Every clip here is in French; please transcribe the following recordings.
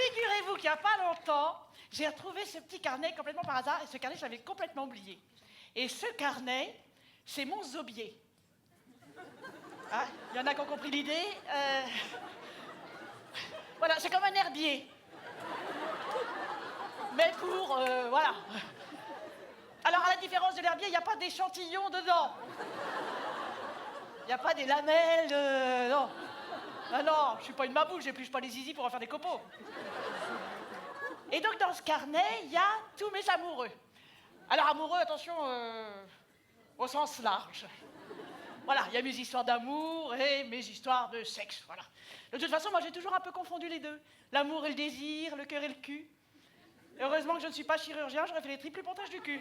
figurez-vous qu'il n'y a pas longtemps, j'ai retrouvé ce petit carnet complètement par hasard, et ce carnet, je l'avais complètement oublié. Et ce carnet, c'est mon zobier. Ah, il y en a qui ont compris l'idée. Voilà, c'est comme un herbier. Mais pour, voilà. Alors, à la différence de l'herbier, il n'y a pas d'échantillon dedans. Il n'y a pas des lamelles, non. Ah non, je suis pas une maboule, j'épluche pas les zizi pour en faire des copeaux. Et donc, dans ce carnet, il y a tous mes amoureux. Alors, amoureux, attention, au sens large. Voilà, il y a mes histoires d'amour et mes histoires de sexe, voilà. De toute façon, moi, j'ai toujours un peu confondu les deux. L'amour et le désir, le cœur et le cul. Heureusement que je ne suis pas chirurgien, j'aurais fait les triples pontages du cul.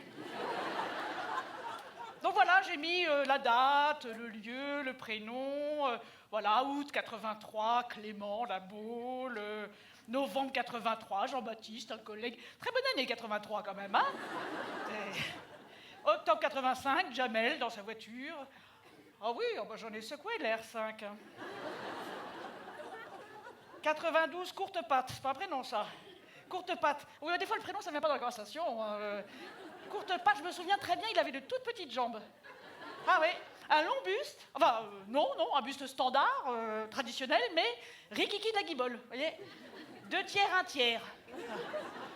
Donc voilà, j'ai mis la date, le lieu, le prénom, voilà, août 83, Clément, la Baule, novembre 83, Jean-Baptiste, un collègue. Très bonne année 83 quand même, hein. Octobre 85, Jamel dans sa voiture. Ah oui, oh bah j'en ai secoué l'air 5. 92, courte patte, c'est pas un prénom ça. Courte patte. Oui, des fois le prénom ça ne vient pas dans la conversation. Courte patte, je me souviens très bien, il avait de toutes petites jambes. Ah oui, un long buste. Enfin, non, un buste standard, traditionnel, mais rikiki de la guibole, vous voyez. 2 tiers, 1 tiers.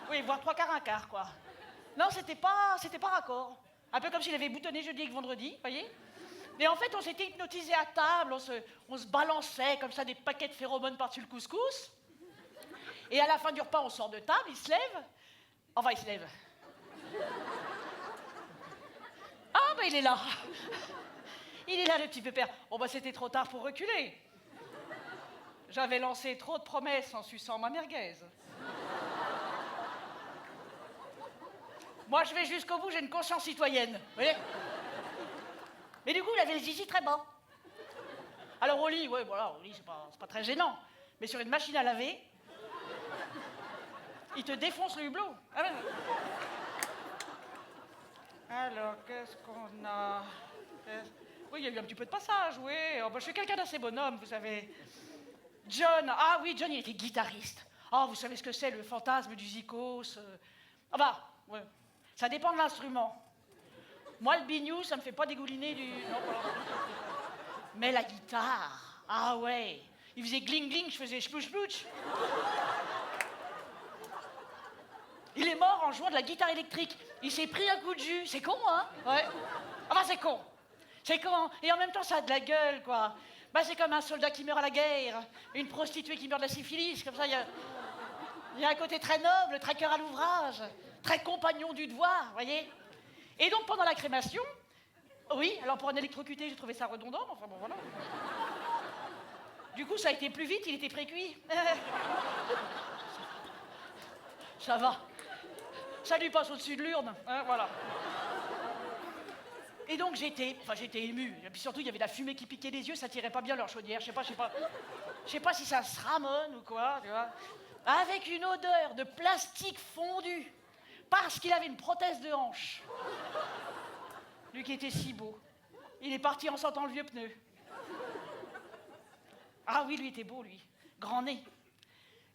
Oui, voire 3 quarts, 1 quart, quoi. Non, c'était pas raccord. Un peu comme s'il avait boutonné jeudi et vendredi, vous voyez. Et en fait, on s'était hypnotisés à table, on se balançait comme ça des paquets de phéromones par-dessus le couscous. Et à la fin du repas, on sort de table, il se lève. Enfin, il se lève. Ah, ben il est là. Il est là, le petit pépère. Bon, bah c'était trop tard pour reculer. J'avais lancé trop de promesses en suçant ma merguez. Moi, je vais jusqu'au bout, j'ai une conscience citoyenne, vous voyez. Mais du coup, il avait le zizi très bas. Alors au lit, ouais, voilà, au lit, c'est pas très gênant. Mais sur une machine à laver, il te défonce le hublot. Ah ouais. Alors, qu'est-ce qu'on a? Oui, il y a eu un petit peu de passage, oui. Oh, bah, je suis quelqu'un d'assez bonhomme, vous savez. John, ah oui, John, il était guitariste. Oh, vous savez ce que c'est, le fantasme du zikos. Ah bah, ouais. Ça dépend de l'instrument. Moi, le bignou, ça me fait pas dégouliner du... Non, voilà. Mais la guitare, ah ouais. Il faisait gling-gling, je faisais chpouch-chpouch. Il est mort en jouant de la guitare électrique. Il s'est pris un coup de jus. C'est con, hein? Ouais. Enfin, c'est con. C'est con. Et en même temps, ça a de la gueule, quoi. Bah, c'est comme un soldat qui meurt à la guerre, une prostituée qui meurt de la syphilis. Comme ça, il y a un côté très noble, très cœur à l'ouvrage, très compagnon du devoir, vous voyez? Et donc, pendant la crémation, oui, alors pour un électrocuté, j'ai trouvé ça redondant, enfin bon, voilà. Du coup, ça a été plus vite, il était précuit. Ça va. Ça lui passe au-dessus de l'urne, hein, voilà. Et donc j'étais ému. Et puis surtout, il y avait de la fumée qui piquait les yeux, ça tirait pas bien leur chaudière. Je sais pas si ça se ramone ou quoi, tu vois. Avec une odeur de plastique fondu, parce qu'il avait une prothèse de hanche. Lui qui était si beau. Il est parti en sentant le vieux pneu. Ah oui, lui était beau, lui. Grand nez.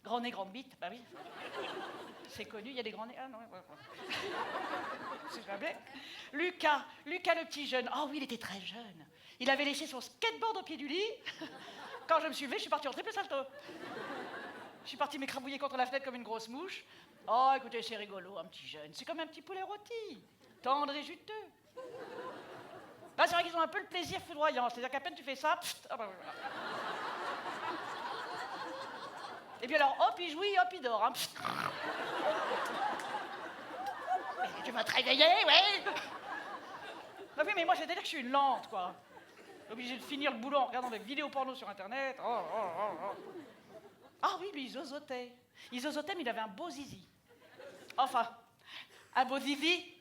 Grand nez, grande bite, bah oui. C'est connu, il y a des grands nez. Ah non, ouais. C'est jamais. Lucas, le petit jeune. Ah oui, il était très jeune. Il avait laissé son skateboard au pied du lit. Quand je me suis levée, je suis partie en triple salto. Je suis partie m'écrabouiller contre la fenêtre comme une grosse mouche. Oh, écoutez, c'est rigolo, un petit jeune. C'est comme un petit poulet rôti. Tendre et juteux. Là, c'est vrai qu'ils ont un peu le plaisir foudroyant. C'est-à-dire qu'à peine tu fais ça, pfft, ah bah voilà. Et puis alors, hop, il jouit, hop, il dort. Hein. Mais tu vas te réveiller, ouais. Ah oui, mais moi, c'est-à-dire que je suis une lente, quoi. Obligé de finir le boulot en regardant des vidéos porno sur Internet. Oh. Ah oui, lui, il zozotait. Il zozotait, mais il avait un beau zizi. Enfin, un beau zizi.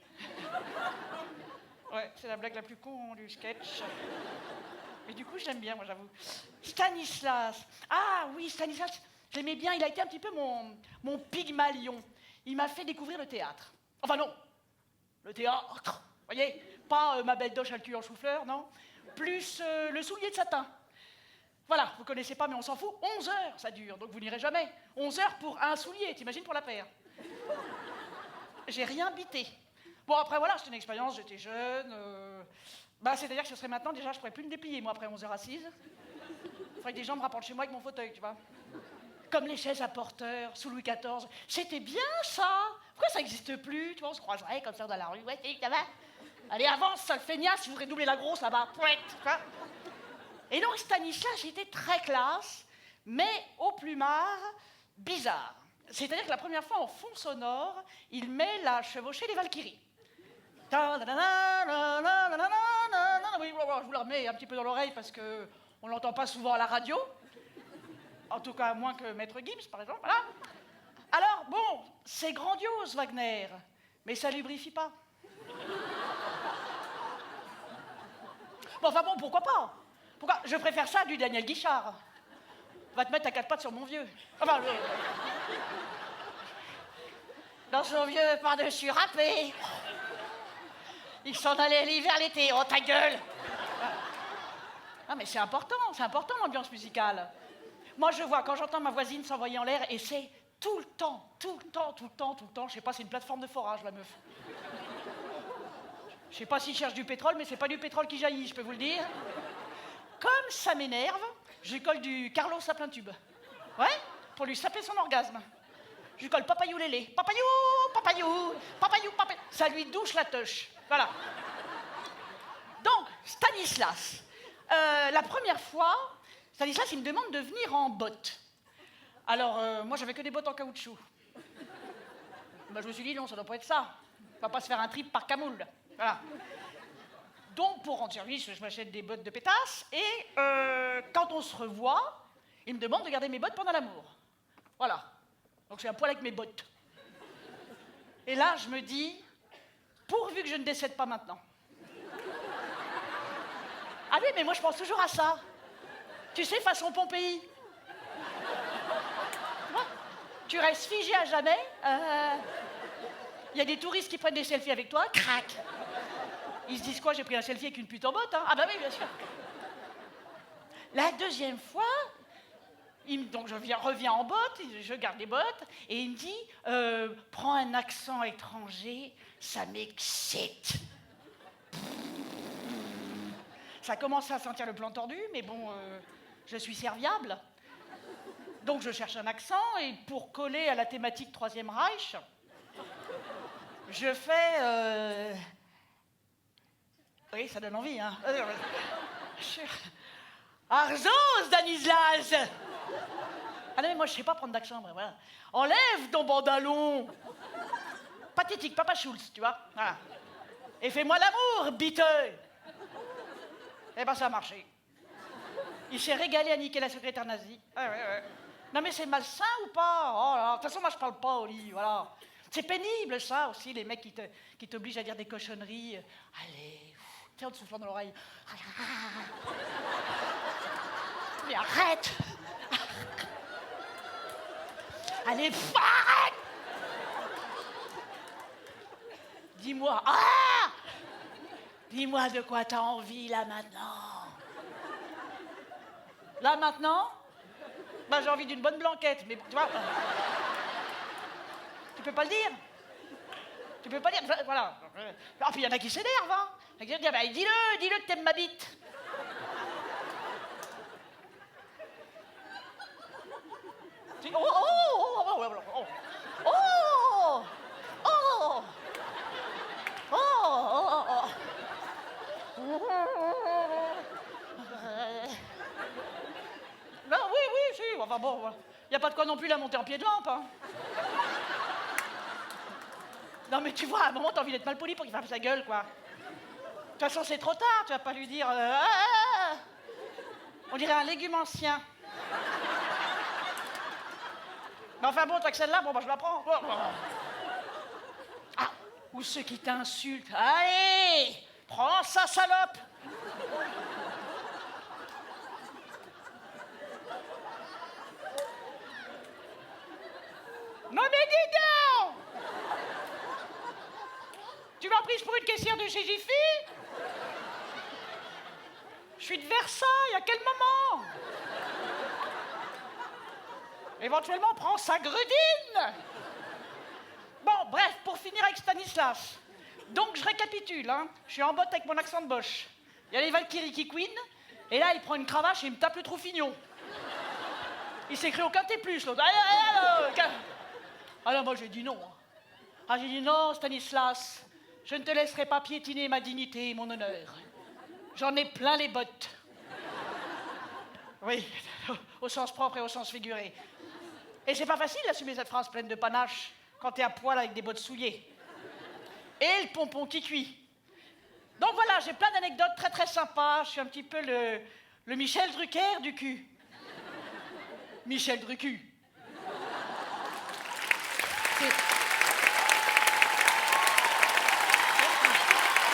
Ouais, c'est la blague la plus con du sketch. Mais du coup, je l'aime bien, moi, j'avoue. Stanislas. Ah oui, Stanislas, je l'aimais bien. Il a été un petit peu mon Pygmalion. Il m'a fait découvrir le théâtre. Enfin, non. Le théâtre, vous voyez. Pas ma belle doche à le cul en chou-fleur, non. Plus le soulier de satin. Voilà, vous connaissez pas, mais on s'en fout. 11 heures, ça dure, donc vous n'irez jamais. 11 heures pour un soulier, t'imagines pour la paire. J'ai rien bité. Bon, après, voilà, c'était une expérience, j'étais jeune. C'est-à-dire que ce serait maintenant, déjà, je pourrais plus me déplier, moi, après 11 heures assise. Il faudrait que des gens me rapportent chez moi avec mon fauteuil, tu vois. Comme les chaises à porteurs, sous Louis XIV. C'était bien, ça. Pourquoi ça n'existe plus? Tu vois, on se croiserait comme ça dans la rue. Ouais, ça va. Allez, avance, sale feignasse, vous redoublez la grosse là-bas. Pouette, tu vois. Et donc, Stanislas, j'étais très classe, mais au plumard, bizarre. C'est-à-dire que la première fois, en fond sonore, il met la chevauchée des Valkyries. Oui, je vous la remets un petit peu dans l'oreille parce qu'on ne l'entend pas souvent à la radio. En tout cas, moins que Maître Gims, par exemple. Voilà. Alors, bon, c'est grandiose, Wagner, mais ça lubrifie pas. Bon, enfin bon, pourquoi pas? Pourquoi? Je préfère ça à du Daniel Guichard. Va te mettre à 4 pattes sur mon vieux. Enfin, dans son vieux par-dessus râpé. Il s'en allait l'hiver, l'été. Oh, ta gueule! Ah, mais c'est important l'ambiance musicale. Moi, je vois, quand j'entends ma voisine s'envoyer en l'air, et c'est tout le temps, je sais pas, c'est une plateforme de forage, la meuf. Je sais pas s'il cherche du pétrole, mais c'est pas du pétrole qui jaillit, je peux vous le dire. Comme ça m'énerve, je lui colle du Carlos à plein tube. Ouais, pour lui saper son orgasme. Je lui colle papayou lélé. Papayou, papayou, papayou, papayou. Ça lui douche la teuche. Voilà. Donc, Stanislas. La première fois, Stanislas, il me demande de venir en bottes. Alors, moi, j'avais que des bottes en caoutchouc. Ben, je me suis dit, non, ça doit pas être ça. On va pas se faire un trip par camoule. Voilà. Donc, pour rendre service, je m'achète des bottes de pétasse. Et quand on se revoit, il me demande de garder mes bottes pendant l'amour. Voilà. Donc, je suis un poil avec mes bottes. Et là, je me dis, pourvu que je ne décède pas maintenant. Ah oui, mais moi, je pense toujours à ça. Tu sais, façon Pompéi. Tu restes figé à jamais. Il y a des touristes qui prennent des selfies avec toi. Crac. Ils se disent quoi? J'ai pris un selfie avec une pute en botte, hein? Ah bah oui, bien sûr. La deuxième fois, donc je reviens en botte, je garde les bottes, et il me dit, prends un accent étranger, ça m'excite. Ça commence à sentir le plan tordu, mais bon, je suis serviable. Donc je cherche un accent, et pour coller à la thématique Troisième Reich, je fais... Oui, ça donne envie, hein. Arzo, Stanislas! Ah non, mais moi, je sais pas prendre d'accent, voilà. Enlève ton bandalon! Pathétique, Papa Schulz, tu vois. Voilà. Et fais-moi l'amour, biteux! Eh ben, ça a marché. Il s'est régalé à niquer la secrétaire nazie. Ouais. Non, mais c'est malsain ou pas? Oh là, de toute façon, moi, je parle pas au lit, voilà. C'est pénible, ça, aussi, les mecs qui t'obligent à dire des cochonneries. Allez, tu sais, en te soufflant dans l'oreille. Mais arrête! Allez, arrête! Dis-moi, dis-moi de quoi t'as envie, là, maintenant. Là, maintenant? Ben, j'ai envie d'une bonne blanquette, mais tu vois... Tu peux pas le dire? Tu peux pas dire, voilà. Ah, puis il y en a qui s'énervent, hein. Il y en a qui disent, bah, dis-le que t'aimes ma bite. Non, oui, si, enfin bon, il n'y a pas de quoi non plus la monter en pied de lampe, hein. Non, mais tu vois, à un moment, t'as envie d'être mal poli pour qu'il fasse sa gueule, quoi. De toute façon, c'est trop tard, tu vas pas lui dire... On dirait un légume ancien. Mais enfin bon, t'as que celle-là, bon, bah, je la prends. Ah, ou ceux qui t'insultent. Allez, prends ça, salope. Non, mais dis donc! Tu m'as prise pour une caissière de chez Jiffy? Je suis de Versailles, à quel moment? Éventuellement, prend sa grudine. Bon, bref, pour finir avec Stanislas. Donc, je récapitule, hein. Je suis en botte avec mon accent de Bosch. Il y a les Valkyries qui couinent, et là, il prend une cravache et il me tape le troufignon. Il s'est cru au quintet plus, l'autre. Alors, moi, j'ai dit non. Ah, j'ai dit non, Stanislas, je ne te laisserai pas piétiner ma dignité et mon honneur. J'en ai plein les bottes. Oui, au sens propre et au sens figuré. Et c'est pas facile d'assumer cette phrase pleine de panache quand t'es à poil avec des bottes souillées. Et le pompon qui cuit. Donc voilà, j'ai plein d'anecdotes très très sympas. Je suis un petit peu le Michel Drucker du cul. Michel Drucu.